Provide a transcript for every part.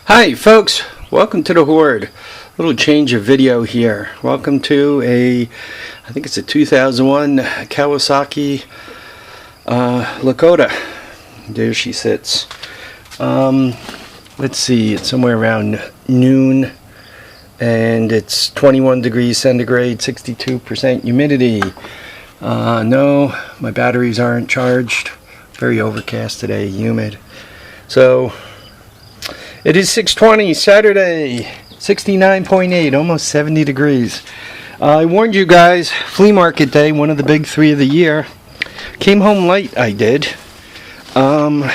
Hi folks, welcome to the Horde. Little change of video here. Welcome to I think it's a 2001 Kawasaki Lakota. There she sits. Let's see, it's somewhere around noon and it's 21 degrees centigrade, 62% humidity. No, my batteries aren't charged. Very overcast today, humid. So it is 6:20 Saturday, 69.8, almost 70 degrees. I warned you guys, Flea Market Day, one of the big three of the year. Came home late, I did. But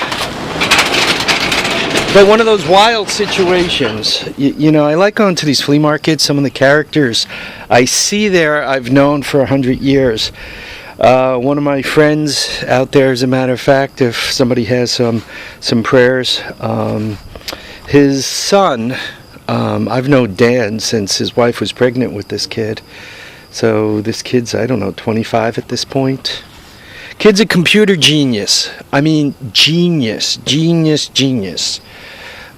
one of those wild situations. You know, I like going to these flea markets. Some of the characters I see there I've known for 100 years. One of my friends out there, as a matter of fact, if somebody has some prayers, his son, I've known Dan since his wife was pregnant with this kid. So this kid's, I don't know, 25 at this point. Kid's a computer genius. I mean, genius.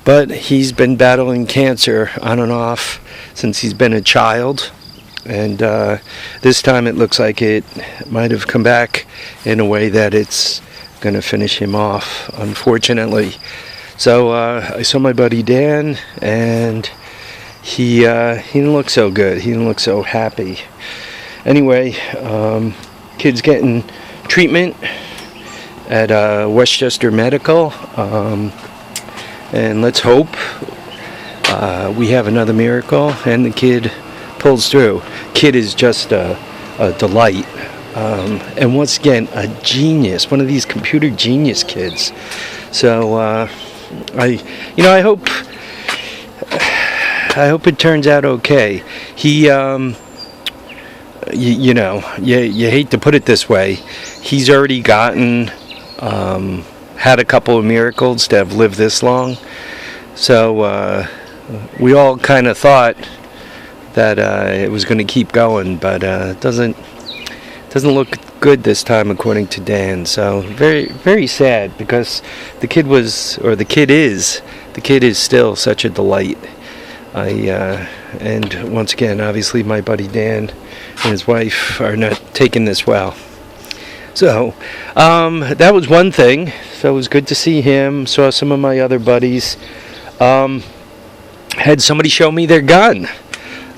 But he's been battling cancer on and off since he's been a child. And this time it looks like it might have come back in a way that it's going to finish him off, unfortunately. So I saw my buddy Dan, and he didn't look so good. He didn't look so happy. Anyway, kid's getting treatment at Westchester Medical, and let's hope we have another miracle and the kid pulls through. Kid is just a delight, and once again, a genius. One of these computer genius kids. So I hope it turns out okay. He, you hate to put it this way. He's already gotten, had a couple of miracles to have lived this long. So we all kind of thought that it was going to keep going, but it doesn't look good this time, according to Dan. So very, very sad, because the kid is still such a delight. And once again, obviously my buddy Dan and his wife are not taking this well. So that was one thing. So it was good to see him. Saw some of my other buddies. Had somebody show me their gun.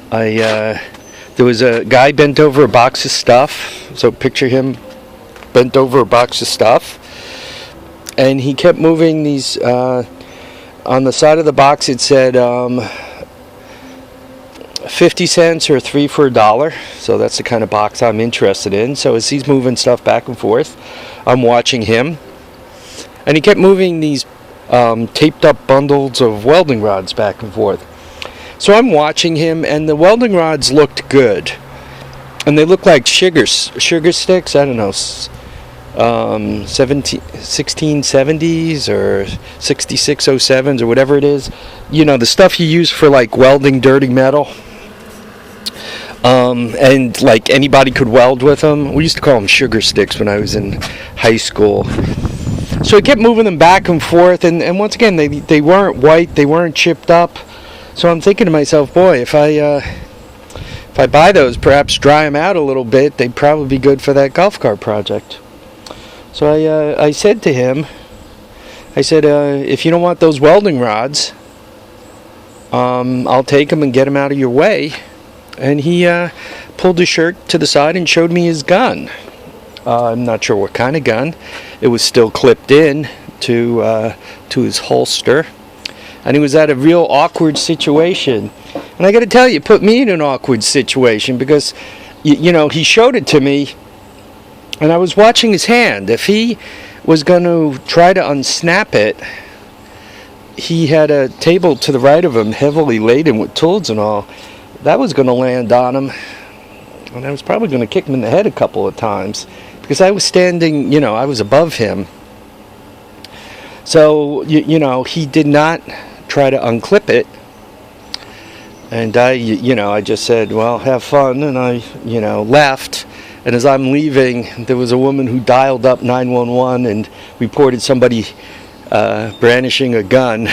There was a guy bent over a box of stuff. So picture him bent over a box of stuff. And he kept moving these, on the side of the box it said 50 cents or 3 for $1. So that's the kind of box I'm interested in. So as he's moving stuff back and forth, I'm watching him. And he kept moving these taped up bundles of welding rods back and forth. So I'm watching him, and the welding rods looked good. And they looked like sugar sticks, I don't know, 1670s or 6607s or whatever it is. You know, the stuff you use for like welding dirty metal. And like anybody could weld with them. We used to call them sugar sticks when I was in high school. So I kept moving them back and forth, and once again, they weren't white, they weren't chipped up. So I'm thinking to myself, boy, if I buy those, perhaps dry them out a little bit, they'd probably be good for that golf cart project. So I said to him, if you don't want those welding rods, I'll take them and get them out of your way. And he pulled his shirt to the side and showed me his gun. I'm not sure what kind of gun. It was still clipped in to his holster. And he was at a real awkward situation. And I got to tell you, it put me in an awkward situation, because, you know, he showed it to me, and I was watching his hand. If he was going to try to unsnap it, he had a table to the right of him, heavily laden with tools and all. That was going to land on him, and I was probably going to kick him in the head a couple of times, because I was standing, you know, I was above him. So, you know, he did not try to unclip it. And I just said, well, have fun. And I, left. And as I'm leaving, there was a woman who dialed up 911 and reported somebody brandishing a gun.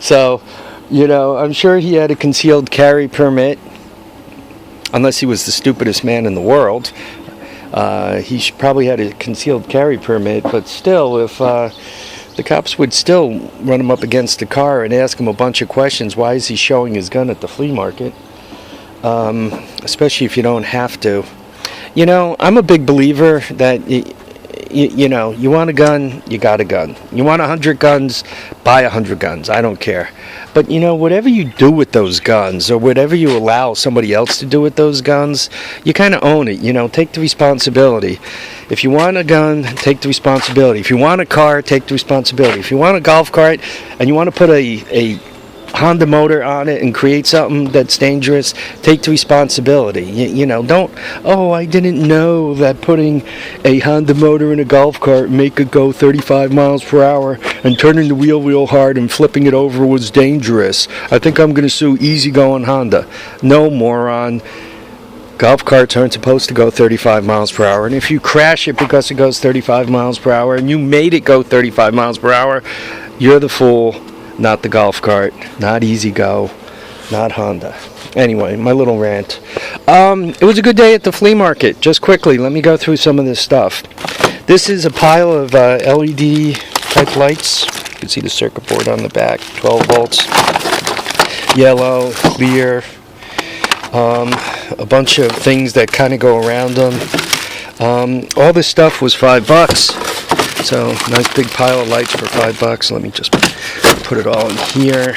So, you know, I'm sure he had a concealed carry permit, unless he was the stupidest man in the world. He probably had a concealed carry permit, but still, if the cops would still run him up against the car and ask him a bunch of questions, why is he showing his gun at the flea market? Especially if you don't have to. You know, I'm a big believer that, you know, you want a gun, you got a gun. You want 100 guns, buy 100 guns. I don't care. But, you know, whatever you do with those guns, or whatever you allow somebody else to do with those guns, you kind of own it. You know, take the responsibility. If you want a gun, take the responsibility. If you want a car, take the responsibility. If you want a golf cart and you want to put a Honda motor on it and create something that's dangerous, take the responsibility. You know, don't, oh, I didn't know that putting a Honda motor in a golf cart, make it go 35 miles per hour and turning the wheel real hard and flipping it over was dangerous. I think I'm going to sue easygoing Honda. No, moron. Golf carts aren't supposed to go 35 miles per hour, and if you crash it because it goes 35 miles per hour and you made it go 35 miles per hour, you're the fool. Not the golf cart, not Easy Go, not Honda. Anyway, my little rant. It was a good day at the flea market. Just quickly, let me go through some of this stuff. This is a pile of LED type lights. You can see the circuit board on the back, 12 volts. Yellow, clear, a bunch of things that kind of go around them. All this stuff was $5. So, nice big pile of lights for $5. Let me just put it all in here.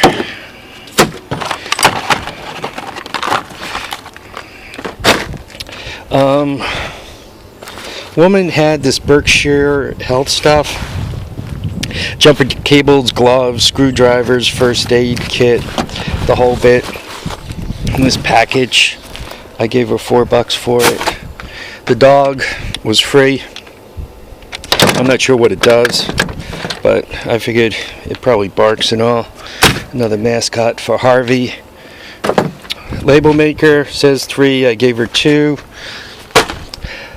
Woman had this Berkshire Health stuff. Jumper cables, gloves, screwdrivers, first aid kit, the whole bit. In this package, I gave her $4 for it. The dog was free. I'm not sure what it does, but I figured it probably barks and all. Another mascot for Harvey. Label maker says 3. I gave her 2.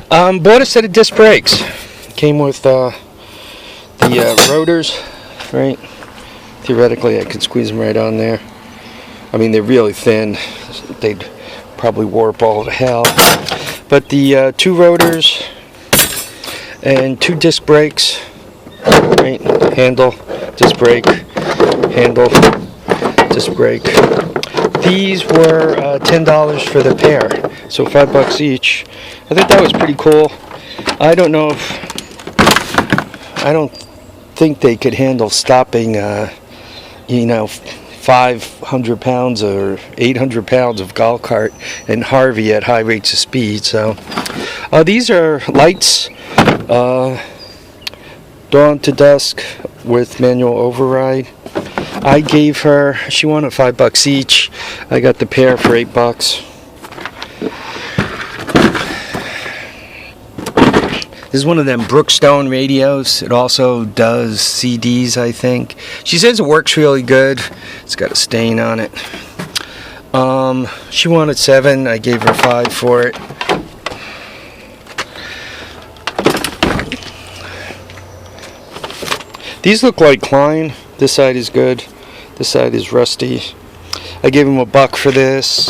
Bought a set of disc brakes. Came with the rotors, right? Theoretically, I could squeeze them right on there. I mean, they're really thin. They'd probably warp all to hell. But the 2 rotors and 2 disc brakes, right? Handle, disc brake, handle, disc brake. These were $10 for the pair, so $5 each. I think that was pretty cool. I don't know if, I don't think they could handle stopping, you know, 500 pounds or 800 pounds of golf cart and Harvey at high rates of speed. So these are lights, dawn to dusk with manual override. I gave her, she wanted $5 each. I got the pair for $8. This is one of them Brookstone radios. It also does CDs, I think. She says it works really good. It's got a stain on it. She wanted $7. I gave her $5 for it. These look like Klein. This side is good. This side is rusty. I gave him $1 for this.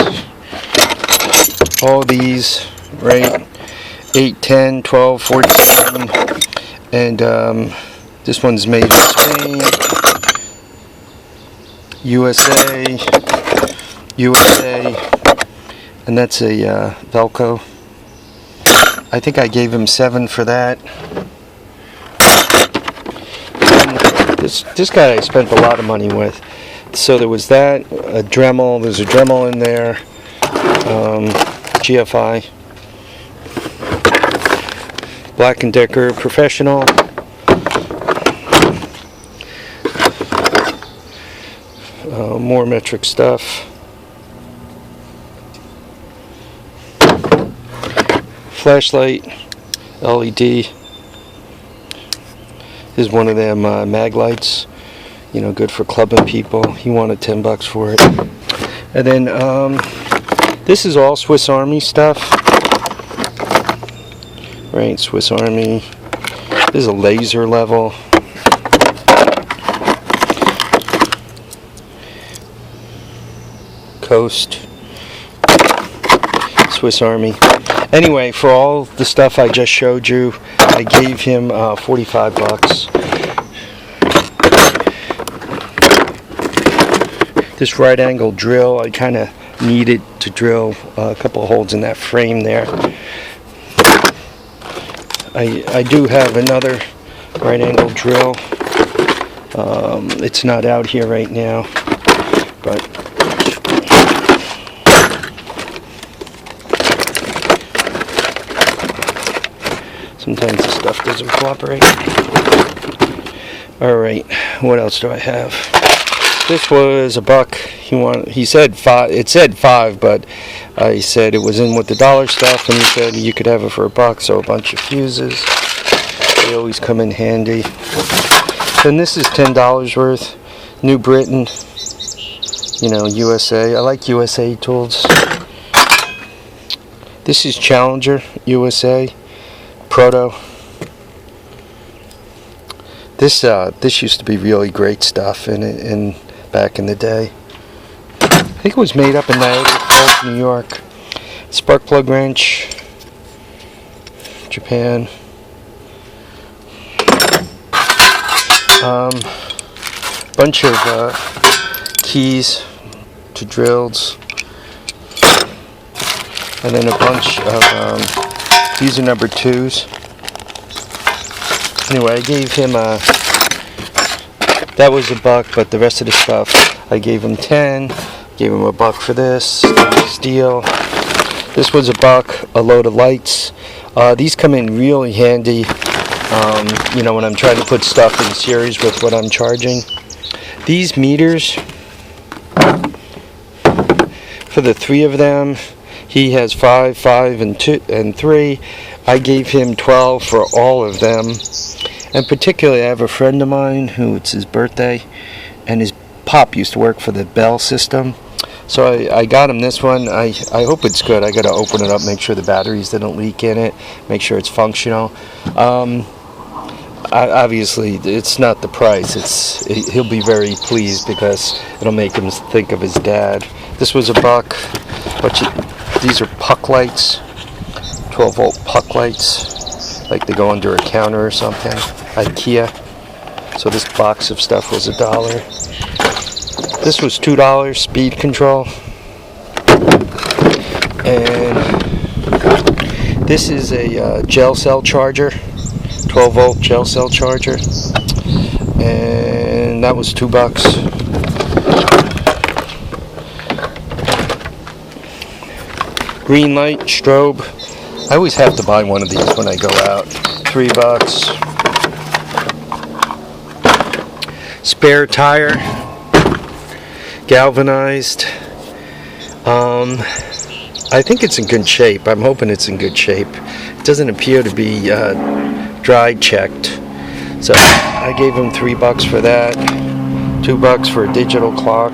All these, right? 8, 10, 12, 14. And this one's made in Spain. USA. And that's a Velcro. I think I gave him $7 for that. This guy I spent a lot of money with. So there was that, a Dremel. There's a Dremel in there. GFI. Black & Decker Professional. More metric stuff. Flashlight. LED. This is one of them mag lights, you know, good for clubbing people. He wanted $10 for it. And then this is all Swiss Army stuff, right? Swiss Army. This is a laser level. Coast, Swiss Army. Anyway, for all the stuff I just showed you, I gave him 45 bucks. This right angle drill, I kind of needed to drill a couple of holes in that frame there. I do have another right angle drill. It's not out here right now, but sometimes the stuff doesn't cooperate. Alright, what else do I have? This was $1. He said five. It said $5, but he said it was in with the dollar stuff, and he said you could have it for $1. So a bunch of fuses. They always come in handy. Then this is $10 worth. New Britain. You know, USA. I like USA tools. This is Challenger USA Proto. This used to be really great stuff in back in the day. I think it was made up in Niagara Falls, New York. Spark plug wrench, Japan. Bunch of keys to drills, and then a bunch of these are number 2s. Anyway, I gave him that was $1, but the rest of the stuff I gave him 10. Gave him $1 for this steel. This was $1. A load of lights. These come in really handy. You know, when I'm trying to put stuff in series with what I'm charging. These meters, for the 3 of them, he has 5, 5, and 2, and 3. I gave him 12 for all of them. And particularly, I have a friend of mine who it's his birthday, and his pop used to work for the Bell system. So I got him this one. I hope it's good. I got to open it up, make sure the batteries didn't leak in it, make sure it's functional. Obviously, it's not the price. He'll be very pleased because it'll make him think of his dad. This was $1. These are puck lights, 12-volt puck lights, like they go under a counter or something. IKEA. So this box of stuff was $1. This was $2. Speed control. And this is a gel cell charger. 12-volt gel cell charger, and that was $2. Green light strobe. I always have to buy one of these when I go out. $3. Spare tire, galvanized. I think it's in good shape. I'm hoping it's in good shape. It doesn't appear to be dry checked, so I gave him $3 for that. $2 for a digital clock.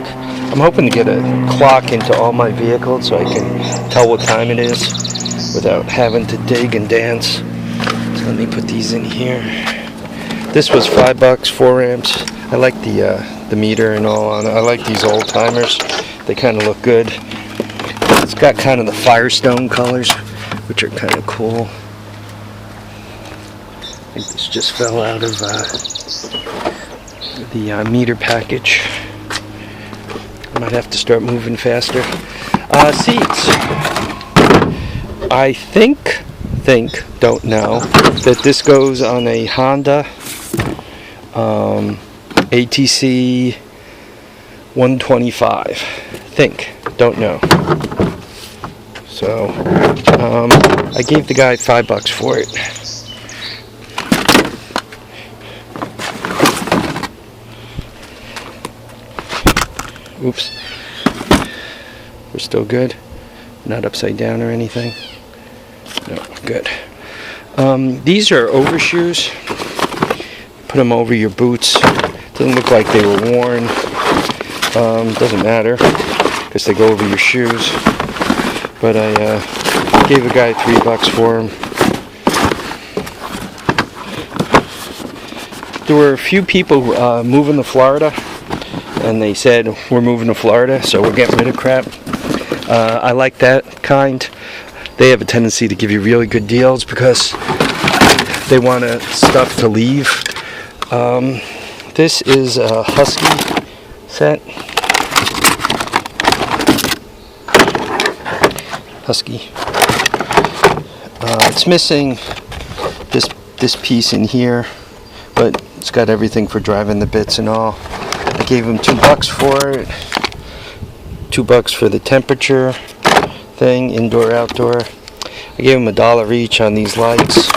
I'm hoping to get a clock into all my vehicles so I can tell what time it is without having to dig and dance. So let me put these in here. This was $5, 4 amps. I like the meter and all on it. I like these old timers. They kind of look good. It's got kind of the Firestone colors, which are kind of cool. I think this just fell out of the meter package. I might have to start moving faster. Seats. I don't know, that this goes on a Honda ATC 125. Don't know. So, I gave the guy $5 for it. Oops. We're still good? Not upside down or anything? No, good. These are overshoes. Put them over your boots. Doesn't look like they were worn. Doesn't matter, because they go over your shoes. But I gave a guy $3 for them. There were a few people moving to Florida and they said we're moving to Florida, so we're getting rid of crap. I like that kind. They have a tendency to give you really good deals because they want stuff to leave. This is a Husky set. Husky. It's missing this piece in here, but it's got everything for driving the bits and all. I gave him $2 for it. $2 for the temperature thing, indoor, outdoor. I gave him $1 each on these lights.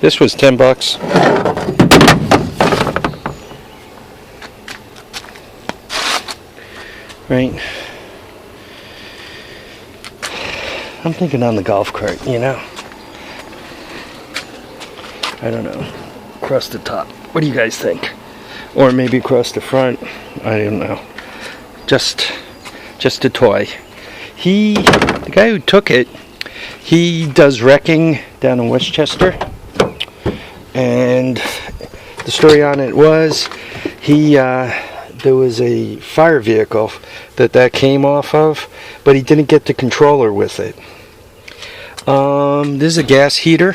This was $10. Right. I'm thinking on the golf cart, you know. I don't know. Across the top. What do you guys think? Or maybe across the front. I don't know. Just a toy. The guy who took it, he does wrecking down in Westchester. And the story on it was there was a fire vehicle that came off of, but he didn't get the controller with it. This is a gas heater.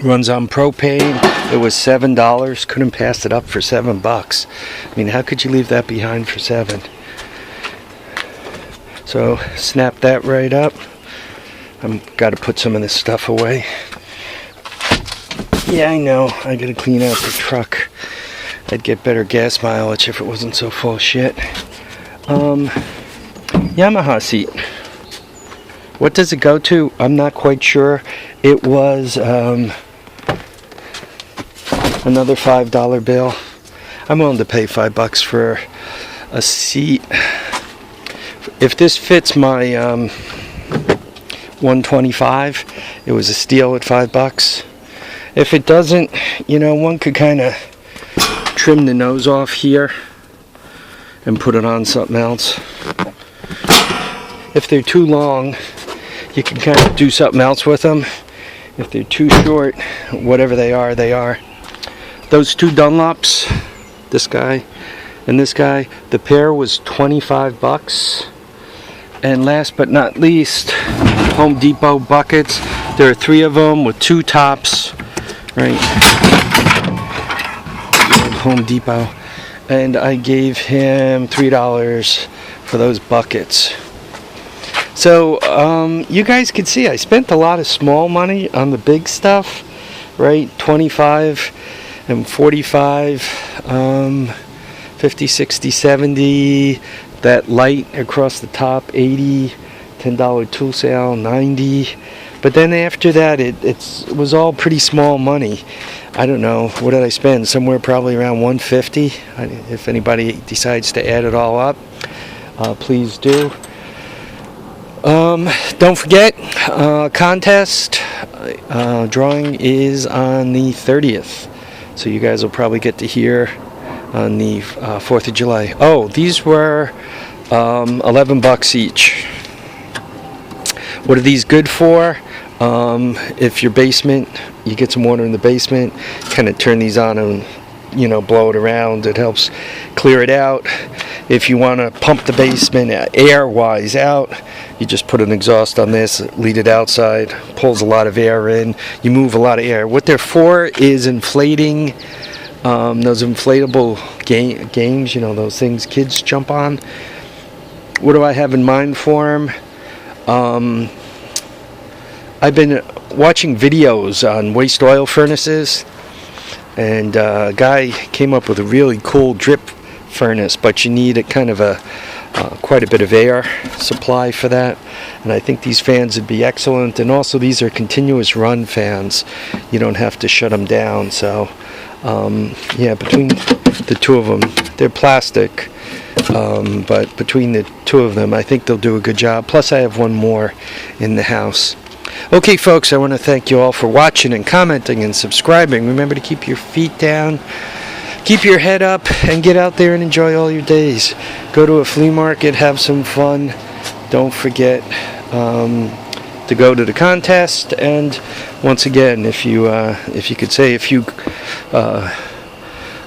Runs on propane. It was $7. Couldn't pass it up for $7. I mean, how could you leave that behind for $7? So snap that right up. I've got to put some of this stuff away. Yeah, I know. I gotta clean out the truck. I'd get better gas mileage if it wasn't so full of shit. Yamaha seat. What does it go to? I'm not quite sure. It was another $5 bill. I'm willing to pay $5 for a seat. If this fits my 125, it was a steal at $5. If it doesn't, you know, one could kind of trim the nose off here and put it on something else. If they're too long, you can kind of do something else with them. If they're too short, whatever they are, they are. Those two Dunlops, this guy and this guy, the pair was $25. And last but not least, Home Depot buckets. There are 3 of them with 2 tops. Right, Home Depot, and I gave him $3 for those buckets. So you guys can see I spent a lot of small money on the big stuff, right? 25 and 45, 50, 60, 70. That light across the top, 80. $10 tool sale, 90. But then after that, it was all pretty small money. I don't know, what did I spend? Somewhere probably around $150. If anybody decides to add it all up, please do. Don't forget, contest drawing is on the 30th. So you guys will probably get to hear on the 4th of July. Oh, these were $11 each. What are these good for? If your basement, you get some water in the basement, kind of turn these on and, you know, blow it around. It helps clear it out. If you want to pump the basement air-wise out, you just put an exhaust on this, lead it outside, pulls a lot of air in. You move a lot of air. What they're for is inflating those inflatable games, you know, those things kids jump on. What do I have in mind for them? I've been watching videos on waste oil furnaces, and a guy came up with a really cool drip furnace, but you need a kind of quite a bit of air supply for that. And I think these fans would be excellent. And also, these are continuous run fans. You don't have to shut them down. So, yeah, between the two of them, they're plastic. But between the two of them, I think they'll do a good job. Plus, I have one more in the house. Okay, folks, I want to thank you all for watching and commenting and subscribing. Remember to keep your feet down, keep your head up and get out there and enjoy all your days. Go to a flea market, have some fun. Don't forget to go to the contest. And once again, if you could say a few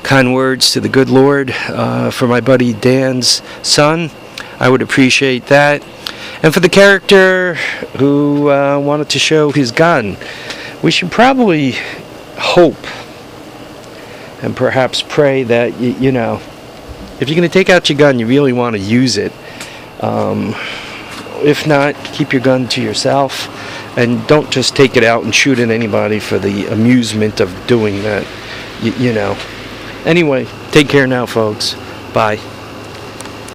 kind words to the good Lord for my buddy Dan's son, I would appreciate that. And for the character who wanted to show his gun, we should probably hope and perhaps pray that, you know, if you're going to take out your gun, you really want to use it. If not, keep your gun to yourself and don't just take it out and shoot at anybody for the amusement of doing that, you know. Anyway, take care now, folks. Bye.